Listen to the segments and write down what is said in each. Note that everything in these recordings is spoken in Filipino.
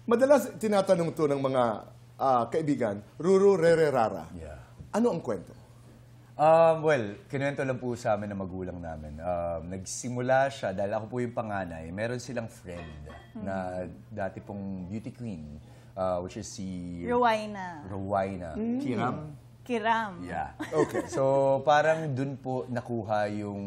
Madalas tinatanong to ng mga kaibigan, Ruru, Rere, Rara. Yeah. Ano ang kwento? Well, kinuwento lang po sa amin ng magulang namin. Nagsimula siya dahil ako po yung panganay. Meron silang friend na dati pong beauty queen, which is si Rowena. Kiram. Yeah. Okay. So, parang dun po nakuha yung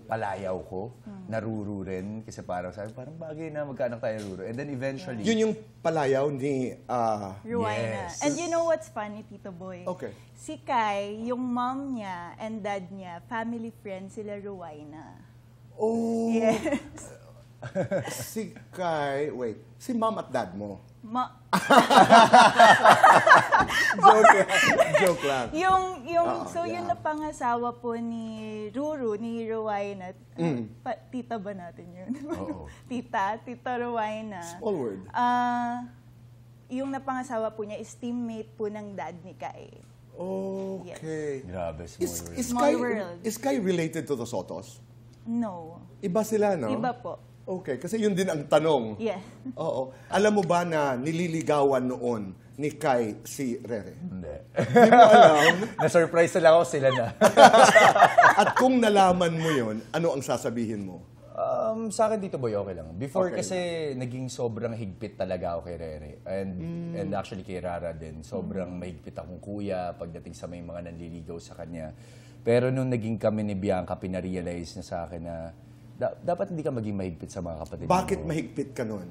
palayaw ko, na Ruru rin. Kasi parang sabi, parang bagay na magkaanak tayo Ruru. And then eventually... Yun yung palayaw ni... Rowena. Yes. And you know what's funny, Tito Boy? Okay. Si Kai, yung mom niya and dad niya, family friend sila Rowena. Oh! Yes. Si Kai... Wait. Si mom at dad mo? Joke lang. Yung napangasawa po ni Ruru, ni Rowena. Tita ba natin yun? Oo. Tita Rowena. Small word. Yung napangasawa po niya is teammate po ng dad ni Kai. Okay. Grabe, small world. Small world. Is Kai related to the Sotos? No. Iba sila, no? Iba po. Okay, kasi yun din ang tanong. Yeah. Oo. Alam mo ba na nililigawan noon ni Kai si Rere? Hindi. Hindi mo alam? Na-surprise na lang ako, sila na. At kung nalaman mo yun, ano ang sasabihin mo? Sa akin dito, Boy, okay lang. Before Okay. kasi naging sobrang higpit talaga ako kay Rere. And actually kay Rara din. Sobrang mahigpit akong kuya pagdating sa may mga nanliligaw sa kanya. Pero nung naging kami ni Bianca, pinarealize na sa akin na dapat hindi ka maging mahigpit sa mga kapatid mo. Bakit mahigpit ka nun?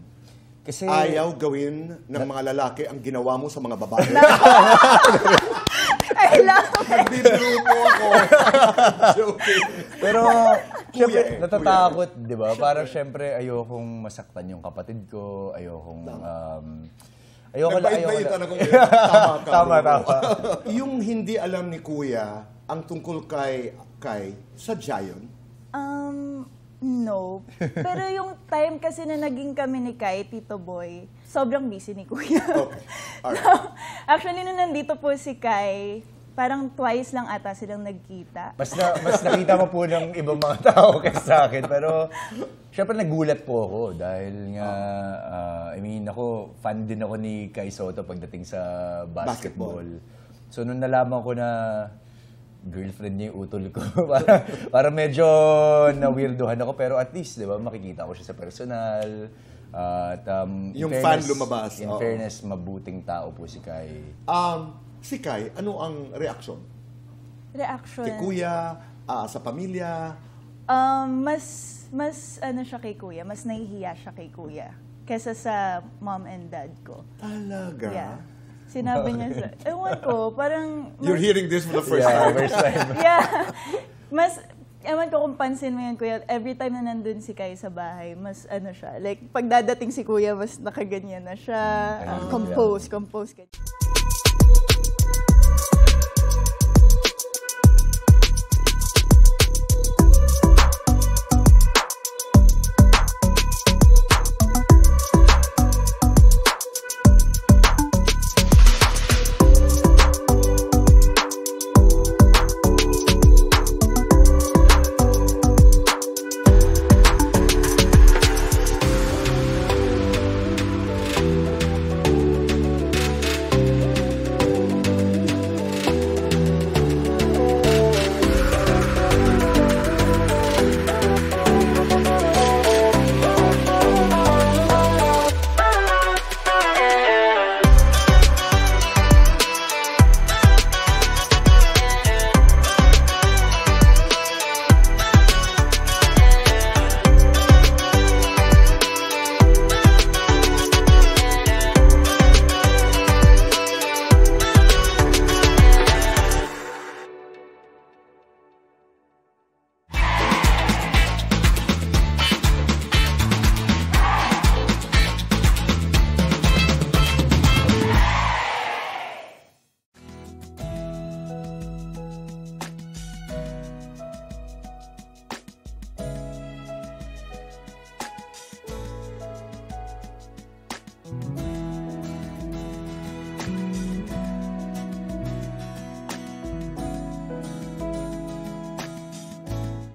Kasi Ayaw gawin ng mga lalaki ang ginawa mo sa mga babae. I love it. Nagbibiro mo ako. Joking. Pero, syempre, Kuya eh, natatakot, di ba? Parang syempre, ayokong masaktan yung kapatid ko, ayokong, Nagbait-baitan ako. Tama. Yung hindi alam ni Kuya ang tungkol kay sadya yun? No. Pero yung time kasi na naging kami ni Kai, Tito Boy, sobrang busy ni Kuya. Okay. Alright. So, actually, nung nandito po si Kai, parang twice lang ata silang nagkita. Mas nakita mo po ng ibang mga tao kaysa sa akin. Pero, syempre nagulat po ako dahil nga, ako, fan din ako ni Kai Soto pagdating sa basketball. So, nung nalaman ko na girlfriend niya yung utol ko, para medyo na-weirdohan ako. Pero at least, di ba, makikita ko siya sa personal. At, Yung fan lumabas. In fairness, mabuting tao po si Kai. Si Kai, ano ang reaksyon? Reaction? Kay Kuya, sa pamilya? Mas ano siya kay Kuya, mas nahihiya siya kay Kuya kesa sa mom and dad ko. Talaga? Yeah. Sinabi niya sa, ewan ko, parang... You're hearing this for the first time? First time. Yeah. Ewan ko kung pansin mo yan, Kuya, every time na nandun si Kai sa bahay, mas ano siya, like, pag dadating si Kuya, mas nakaganyan na siya, compose.